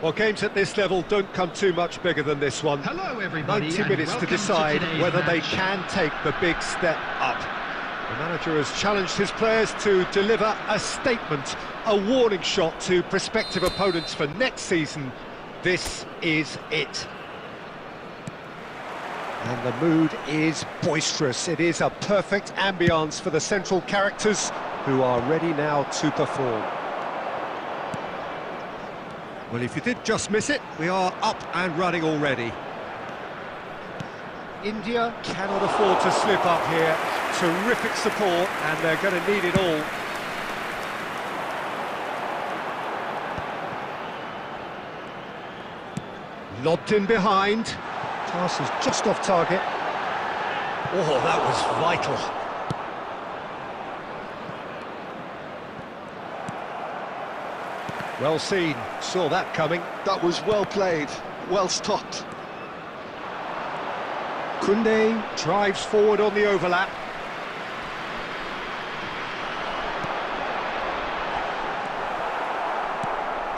Well, games at this level don't come too much bigger than this one. Hello, everybody. 90 minutes to decide whether they can take the big step up. The manager has challenged his players to deliver a statement, a warning shot to prospective opponents for next season. This is it. And the mood is boisterous. It is a perfect ambience for the central characters who are ready now to perform. Well, if you did just miss it, we are up and running already. India cannot afford to slip up here. Terrific support, and they're going to need it all. Lobbed in behind. Pass is just off target. Oh, that was vital. Well seen, saw that coming. That was well played, well stopped. Kunde drives forward on the overlap.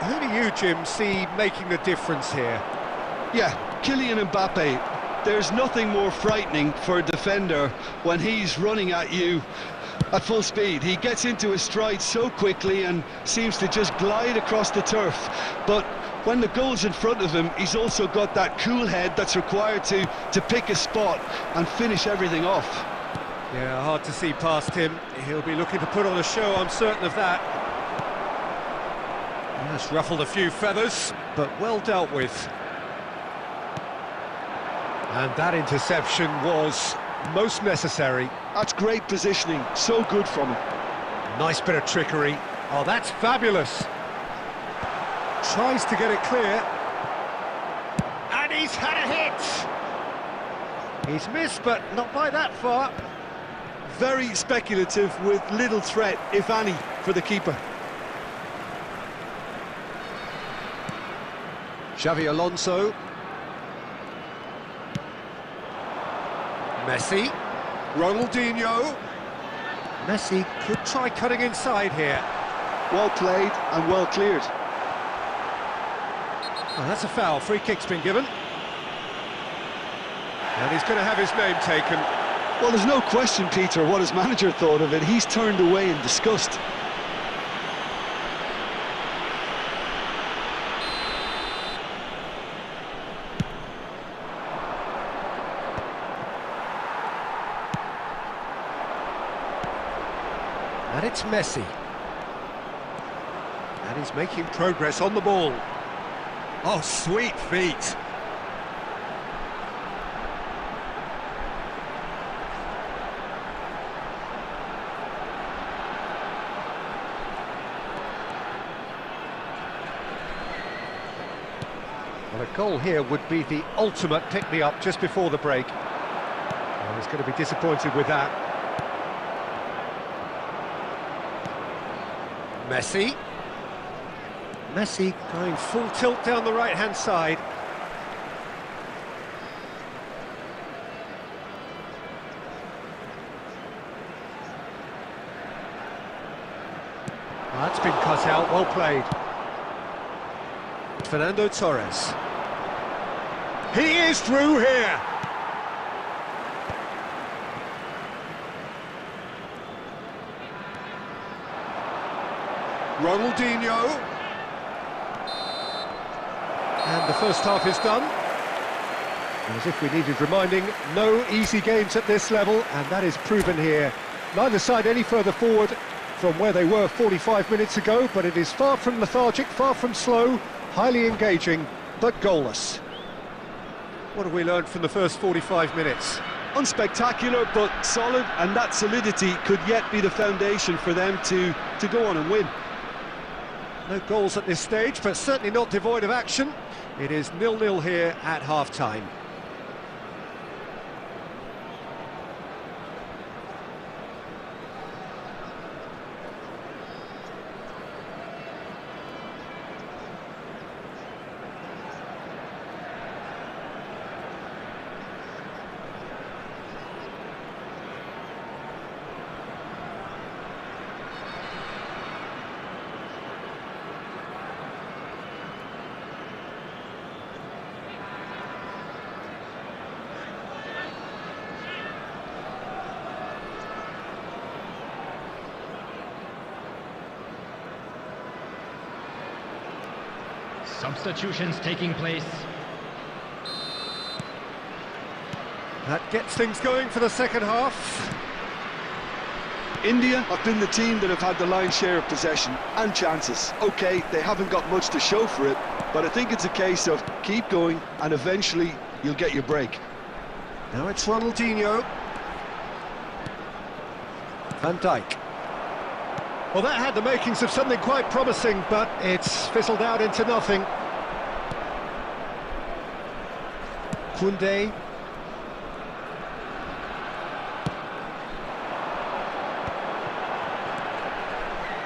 Who do you, Jim, see making the difference here? Yeah, Kylian Mbappe. There's nothing more frightening for a defender when he's running at you at full speed. He gets into his stride so quickly and seems to just glide across the turf. But when the goal's in front of him, he's also got that cool head that's required to pick a spot and finish everything off. Yeah, hard to see past him. He'll be looking to put on a show, I'm certain of that. That's ruffled a few feathers, but well dealt with. And that interception was most necessary. That's great positioning, so good from him. Nice bit of trickery. Oh, that's fabulous. Tries to get it clear. And he's had a hit. He's missed, but not by that far. Very speculative with little threat, if any, for the keeper. Xavi Alonso. Messi. Ronaldinho. Messi could try cutting inside here. Well played and well cleared. Oh, that's a foul. Free kick's been given. And he's going to have his name taken. Well, there's no question, Peter, what his manager thought of it. He's turned away in disgust. And it's Messi. And he's making progress on the ball. Oh, sweet feet. Well, a goal here would be the ultimate pick-me-up just before the break. Well, he's going to be disappointed with that. Messi. Messi going full tilt down the right-hand side. Oh, that's been cut out, well played. Fernando Torres. He is through here. Ronaldinho. And the first half is done. As if we needed reminding, no easy games at this level, and that is proven here. Neither side any further forward from where they were 45 minutes ago, but it is far from lethargic, far from slow, highly engaging, but goalless. What have we learned from the first 45 minutes? Unspectacular, but solid, and that solidity could yet be the foundation for them to go on and win. No goals at this stage, but certainly not devoid of action. It is 0-0 here at half-time. Substitutions taking place. That gets things going for the second half. India have been the team that have had the lion's share of possession and chances. Okay, they haven't got much to show for it, but I think it's a case of keep going and eventually you'll get your break. Now it's Ronaldinho. Van Dijk. Well, that had the makings of something quite promising, but it's fizzled out into nothing. Koundé.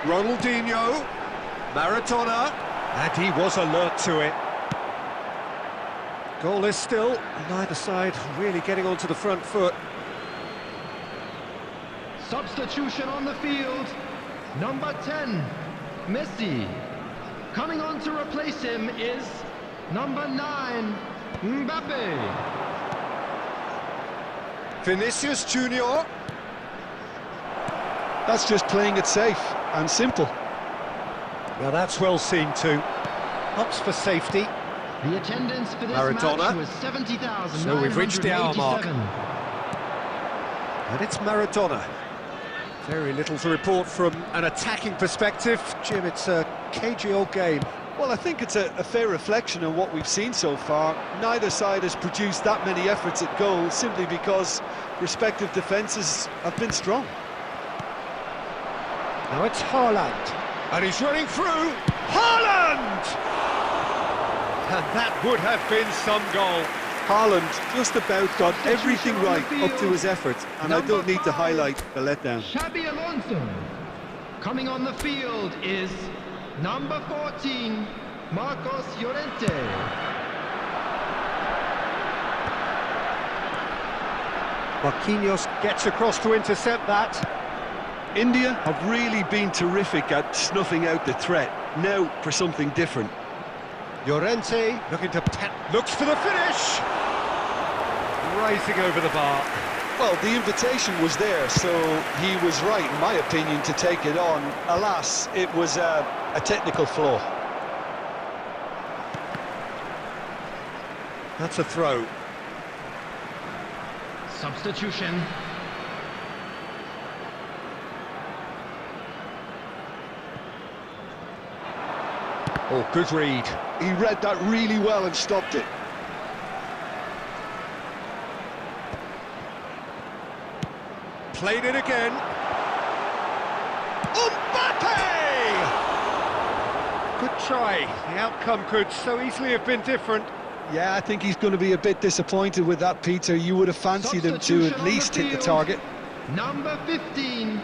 Ronaldinho. Maradona. And he was alert to it. Goalless still, neither side really getting onto the front foot. Substitution on the field. Number 10, Messi. Coming on to replace him is number 9, Mbappe. Vinicius Junior. That's just playing it safe and simple. Now that's well seen too. Opts for safety. The attendance for this Maradona. match was 70,000. So we've reached the hour mark. And it's Maradona. Very little to report from an attacking perspective. Jim, it's a cagey old game. Well, I think it's a fair reflection on what we've seen so far. Neither side has produced that many efforts at goal simply because respective defences have been strong. Now it's Haaland. And he's running through. Haaland! And that would have been some goal. Haaland just about got everything right up to his effort, and I don't need to highlight the letdown. Xabi Alonso. Coming on the field is number 14, Marcos Llorente. Marquinhos gets across to intercept that. India have really been terrific at snuffing out the threat. Now for something different. Llorente looking to looks for the finish. Rising over the bar. Well, the invitation was there, so he was right, in my opinion, to take it on. Alas, it was a technical flaw. That's a throw. Substitution. Oh, good read. He read that really well and stopped it. Played it again. Mbappe! Good try. The outcome could so easily have been different. Yeah, I think he's going to be a bit disappointed with that, Peter. You would have fancied him to at least hit the target. Number 15,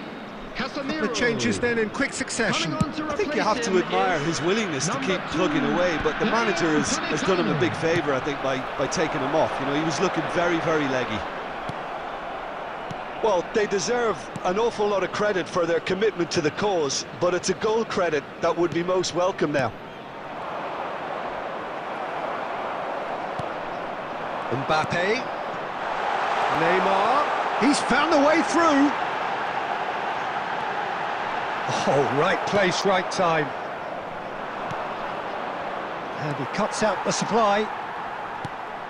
Casemiro. The changes then in quick succession. I think you have to admire his willingness to keep plugging away, but the manager has done him a big favour, I think, by taking him off. You know, he was looking very, very leggy. Well, they deserve an awful lot of credit for their commitment to the cause, but it's a goal credit that would be most welcome now. Mbappe. Neymar. He's found the way through. Oh, right place, right time. And he cuts out the supply.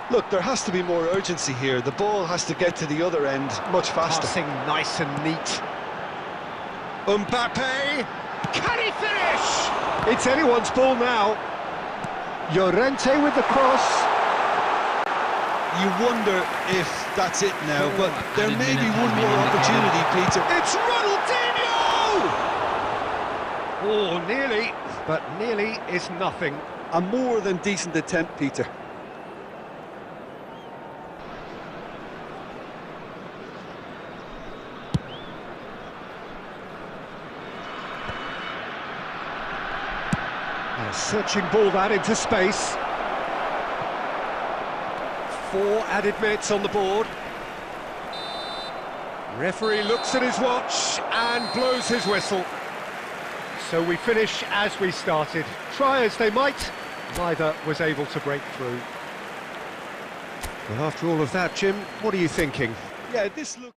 Look, there has to be more urgency here. The ball has to get to the other end much faster. Passing nice and neat. Mbappe. Can he finish? It's anyone's ball now. Llorente with the cross. You wonder if that's it now, but there may be one more opportunity, Peter. It's Ronaldinho! Oh, nearly, but nearly is nothing. A more than decent attempt, Peter. A searching ball that into space. 4 added minutes on the board. Referee looks at his watch and blows his whistle. So we finish as we started. Try as they might, neither was able to break through. Well, after all of that, Jim, what are you thinking? Yeah, this looks...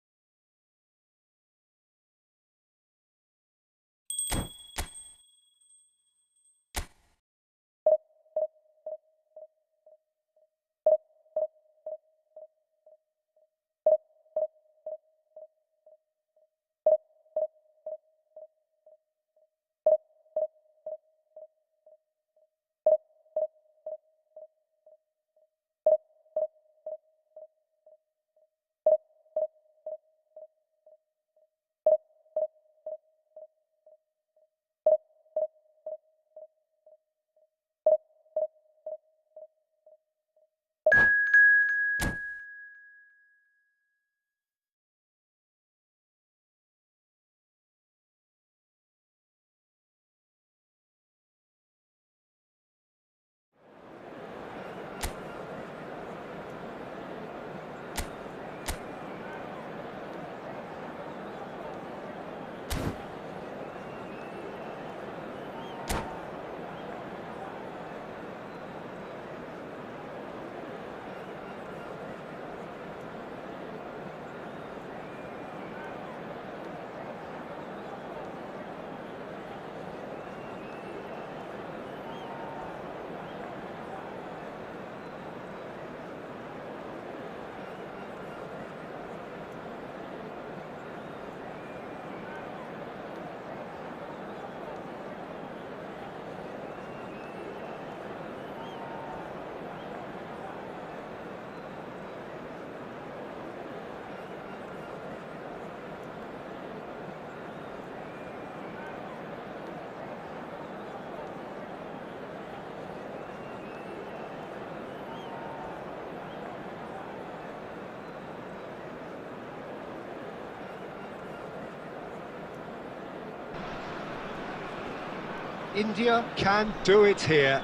India can do it here.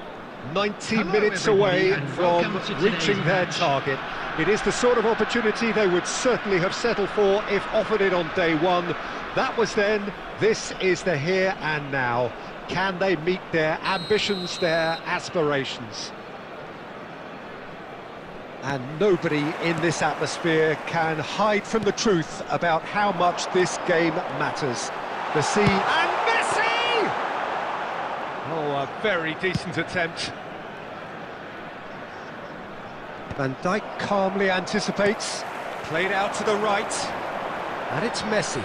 90 Hello, minutes everybody, away and from welcome to today's reaching their match. target. It is the sort of opportunity they would certainly have settled for if offered it on day one. That was then, this is the here and now. Can they meet their ambitions, their aspirations? And nobody in this atmosphere can hide from the truth about how much this game matters. The sea and Messi! Oh, a very decent attempt. Van Dijk calmly anticipates, played out to the right, and it's Messi.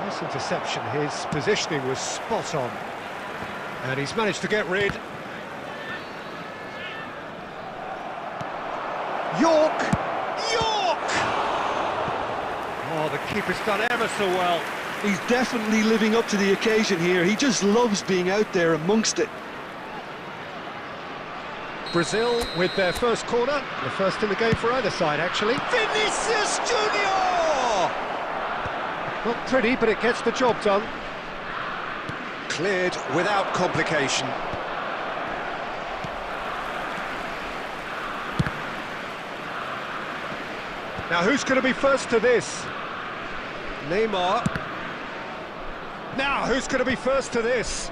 Nice interception, his positioning was spot on, and he's managed to get rid. York! Oh, the keeper's done ever so well. He's definitely living up to the occasion here. He just loves being out there amongst it. Brazil with their first corner, the first in the game for either side, actually. Vinicius Junior! Not pretty, but it gets the job done. Cleared without complication. Now, who's going to be first to this? Neymar. Now, who's going to be first to this?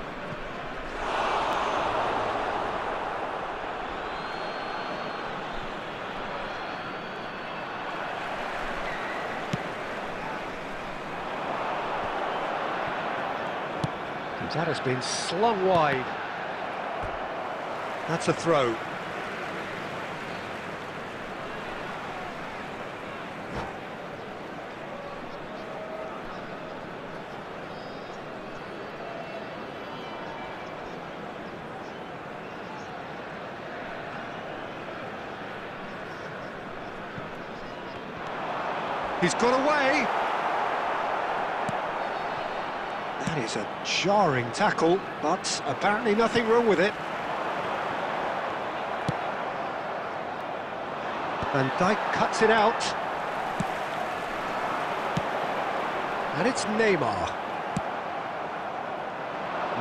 That has been slung wide. That's a throw. He's got away. That is a jarring tackle, but apparently nothing wrong with it. Van Dijk cuts it out. And it's Neymar.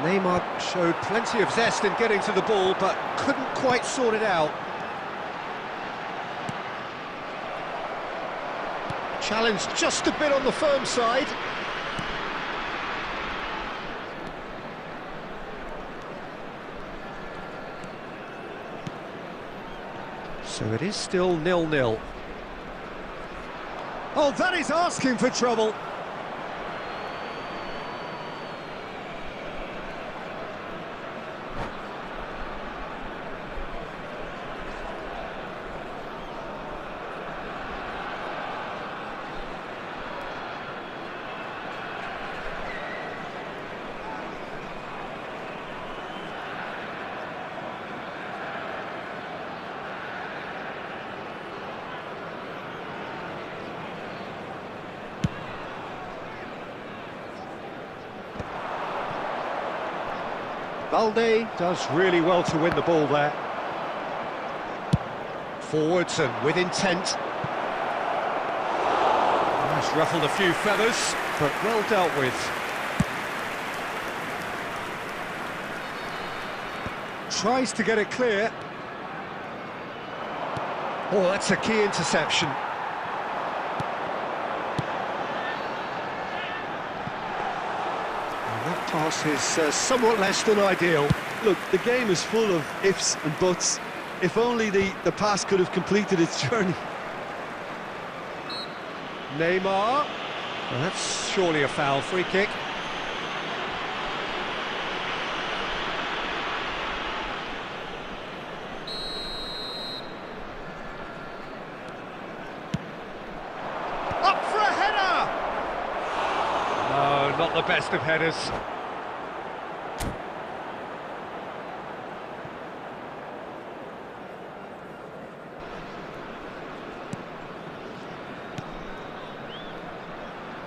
Neymar showed plenty of zest in getting to the ball, but couldn't quite sort it out. Challenged just a bit on the firm side. So it is still 0-0. Oh, that is asking for trouble. Balde does really well to win the ball there. Forwards and with intent. He's ruffled a few feathers, but well dealt with. Tries to get it clear. Oh, that's a key interception. That pass is somewhat less than ideal. Look, the game is full of ifs and buts. If only the pass could have completed its journey. Neymar. Well, that's surely a foul. Free kick. Up for a header! No, not the best of headers.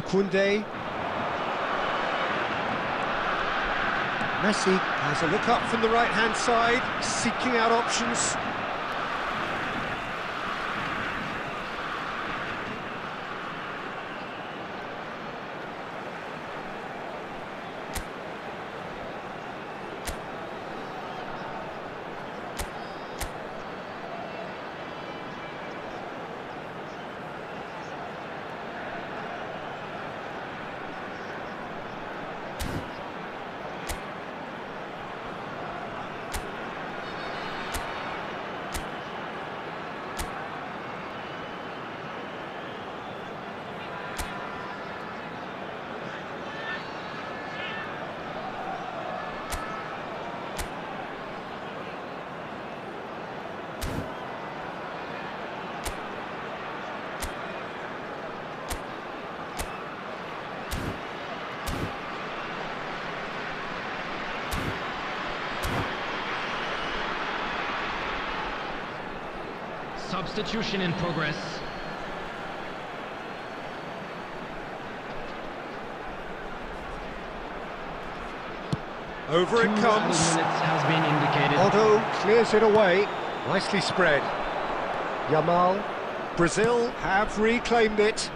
Koundé. Messi has a look up from the right-hand side, seeking out options. Substitution in progress. Over it 2 comes. added minutes has been indicated. Otto clears it away. Nicely spread. Yamal. Brazil have reclaimed it.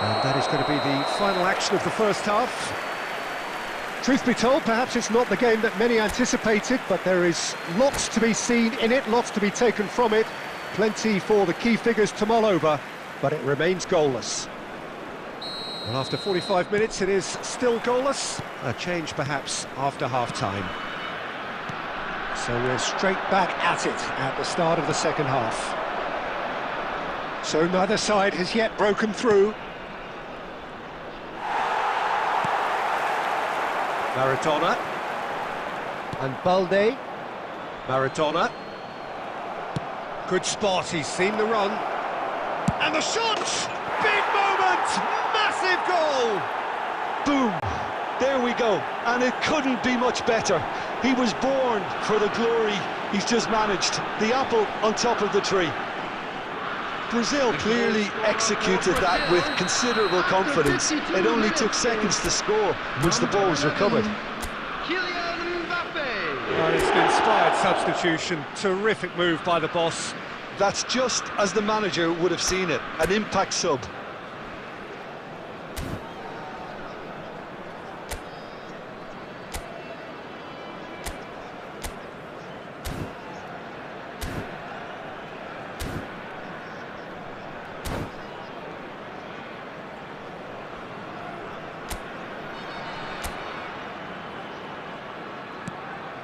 And that is going to be the final action of the first half. Truth be told, perhaps it's not the game that many anticipated, but there is lots to be seen in it, lots to be taken from it. Plenty for the key figures to mull over, but it remains goalless. Well, after 45 minutes, it is still goalless. A change, perhaps, after half-time. So we're straight back at it at the start of the second half. So neither side has yet broken through. Maradona. And Balde. Maradona. Good spot, he's seen the run. And the shot! Big moment! Massive goal! Boom! There we go, and it couldn't be much better. He was born for the glory he's just managed. The apple on top of the tree. Brazil clearly executed that with considerable confidence. It only took seconds to score once the ball was recovered. Oh, it's an inspired substitution. Terrific move by the boss. That's just as the manager would have seen it, an impact sub.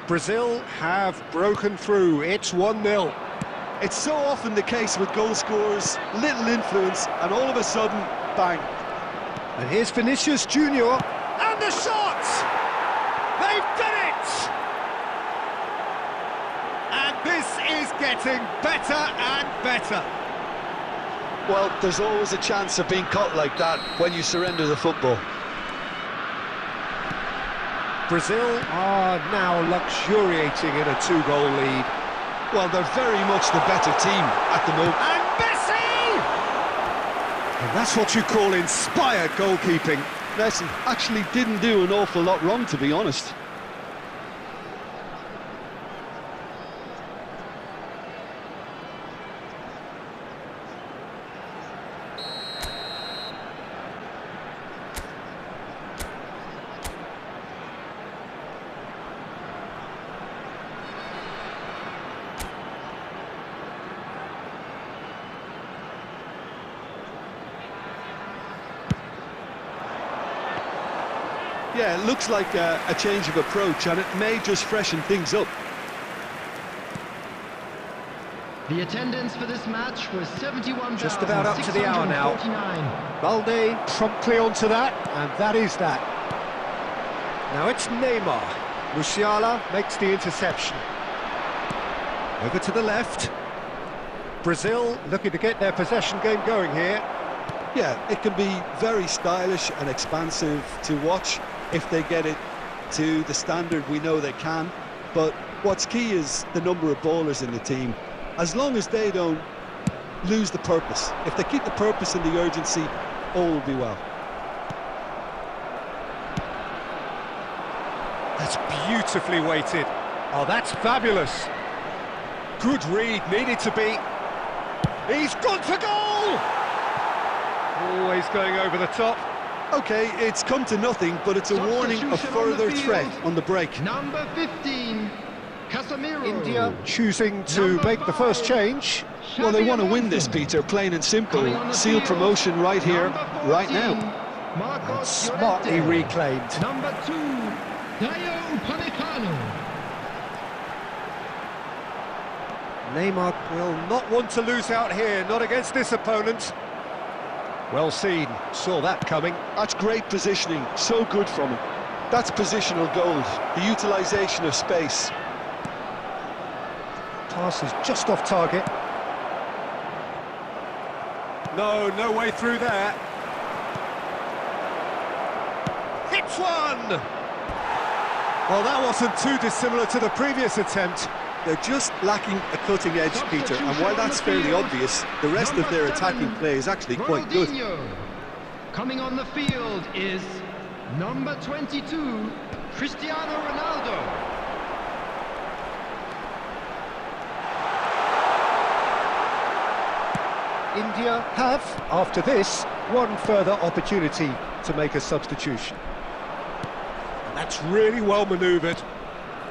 Brazil have broken through. It's 1-0. It's so often the case with goal scorers, little influence, and all of a sudden, bang. And here's Vinicius Junior, and the shot! They've done it! And this is getting better and better. Well, there's always a chance of being caught like that when you surrender the football. Brazil are now luxuriating in a 2-goal lead. Well, they're very much the better team at the moment. And Messi! And that's what you call inspired goalkeeping. Messi actually didn't do an awful lot wrong, to be honest. Yeah, it looks like a change of approach, and it may just freshen things up. The attendance for this match was 71,649. Just about up to the hour now. Balde promptly onto that, and that is that. Now it's Neymar. Musiala makes the interception. Over to the left. Brazil looking to get their possession game going here. Yeah, it can be very stylish and expansive to watch if they get it to the standard we know they can. But what's key is the number of ballers in the team. As long as they don't lose the purpose, if they keep the purpose and the urgency, all will be well. That's beautifully weighted. Oh, that's fabulous. Good read, needed to be. He's gone for goal! Always going over the top. Okay, it's come to nothing, but it's a warning of further threat on the break. Number 15, Casemiro. India choosing to make the first change. Well, they want to win this, Peter, plain and simple. Seal promotion right here, right now. And smartly reclaimed. Number 2, Dayo Upamecano. Neymar will not want to lose out here, not against this opponent. Well seen, saw that coming. That's great positioning, so good from him. That's positional gold, the utilisation of space. Pass is just off target. No way through there. Hits one! Well, that wasn't too dissimilar to the previous attempt. They're just lacking a cutting edge, Peter, and while that's fairly obvious, the rest of their attacking play is actually quite good. Coming on the field is number 22, Cristiano Ronaldo. India have, after this, one further opportunity to make a substitution. And that's really well manoeuvred.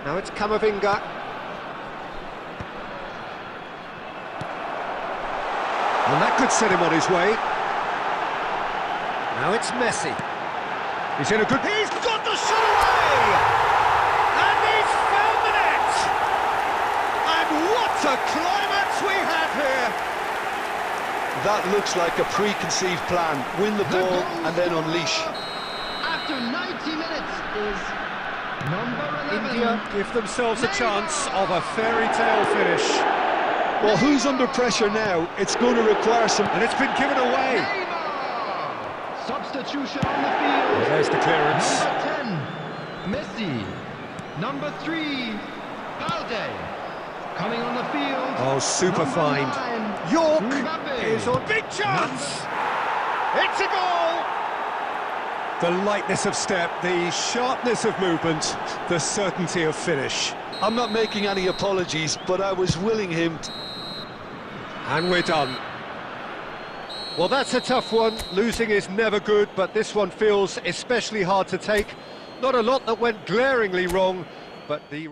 Now it's Camavinga. And that could set him on his way. Now it's Messi. He's in a good... He's got the shot away! And he's found the net! And what a climax we have here! That looks like a preconceived plan. Win the ball and then unleash. After 90 minutes is number 11. India give themselves a chance of a fairy tale finish. Well, who's under pressure now? It's going to require some... And it's been given away. Substitution on the field. Well, there's the clearance. Number 10, Messi. Number 3, Balde. Coming on the field. Oh, super find. York is on big chance. It's a goal. The lightness of step, the sharpness of movement, the certainty of finish. I'm not making any apologies, but I was willing him to... And we're done. Well, that's a tough one. Losing is never good, but this one feels especially hard to take. Not a lot that went glaringly wrong, but the...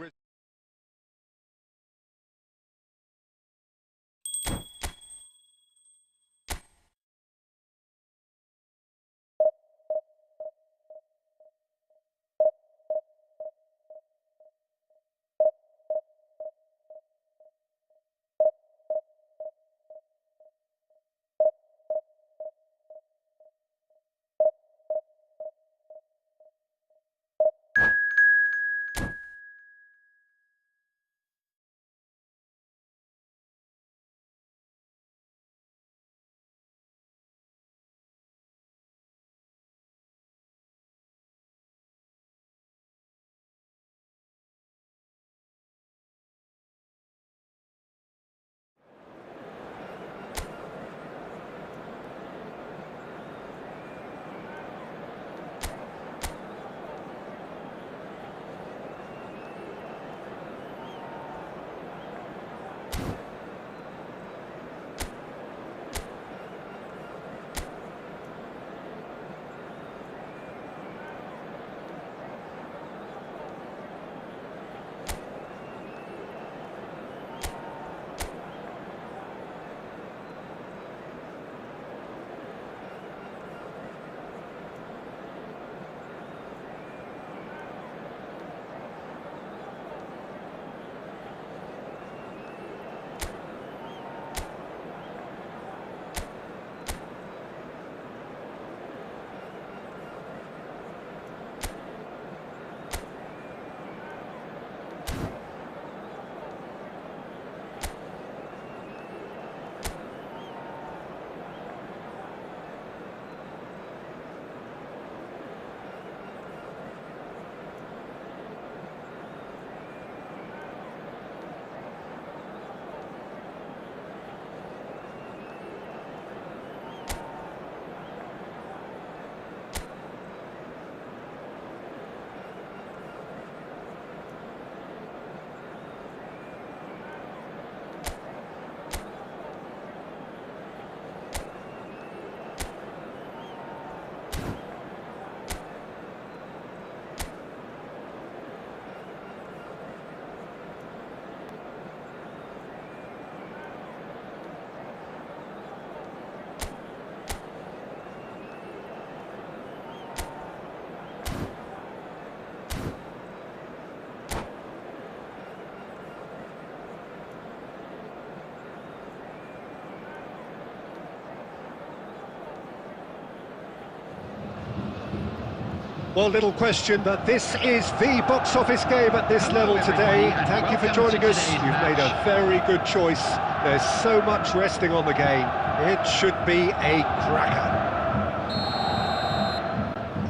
Well, little question, but this is the box office game at this level today. Thank you for joining us. You've made a very good choice. There's so much resting on the game. It should be a cracker.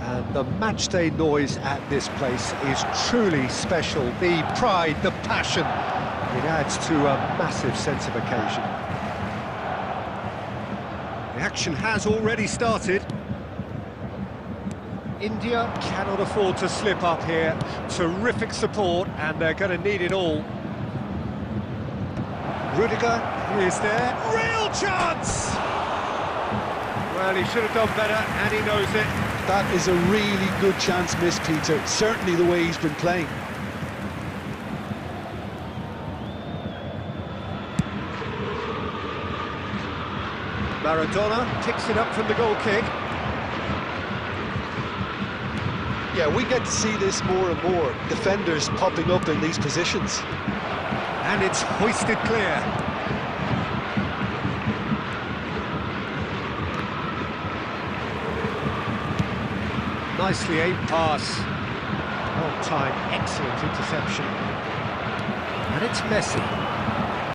And The matchday noise at this place is truly special. The pride, the passion, it adds to a massive sense of occasion. The action has already started. India cannot afford to slip up here. Terrific support, and they're going to need it all. Rudiger is there. Real chance! Well, he should have done better, and he knows it. That is a really good chance missed, Peter. Certainly the way he's been playing. Maradona picks it up from the goal kick. Yeah, we get to see this more and more. Defenders popping up in these positions. And it's hoisted clear. Nicely aimed pass. Well timed, excellent interception. And it's Messi.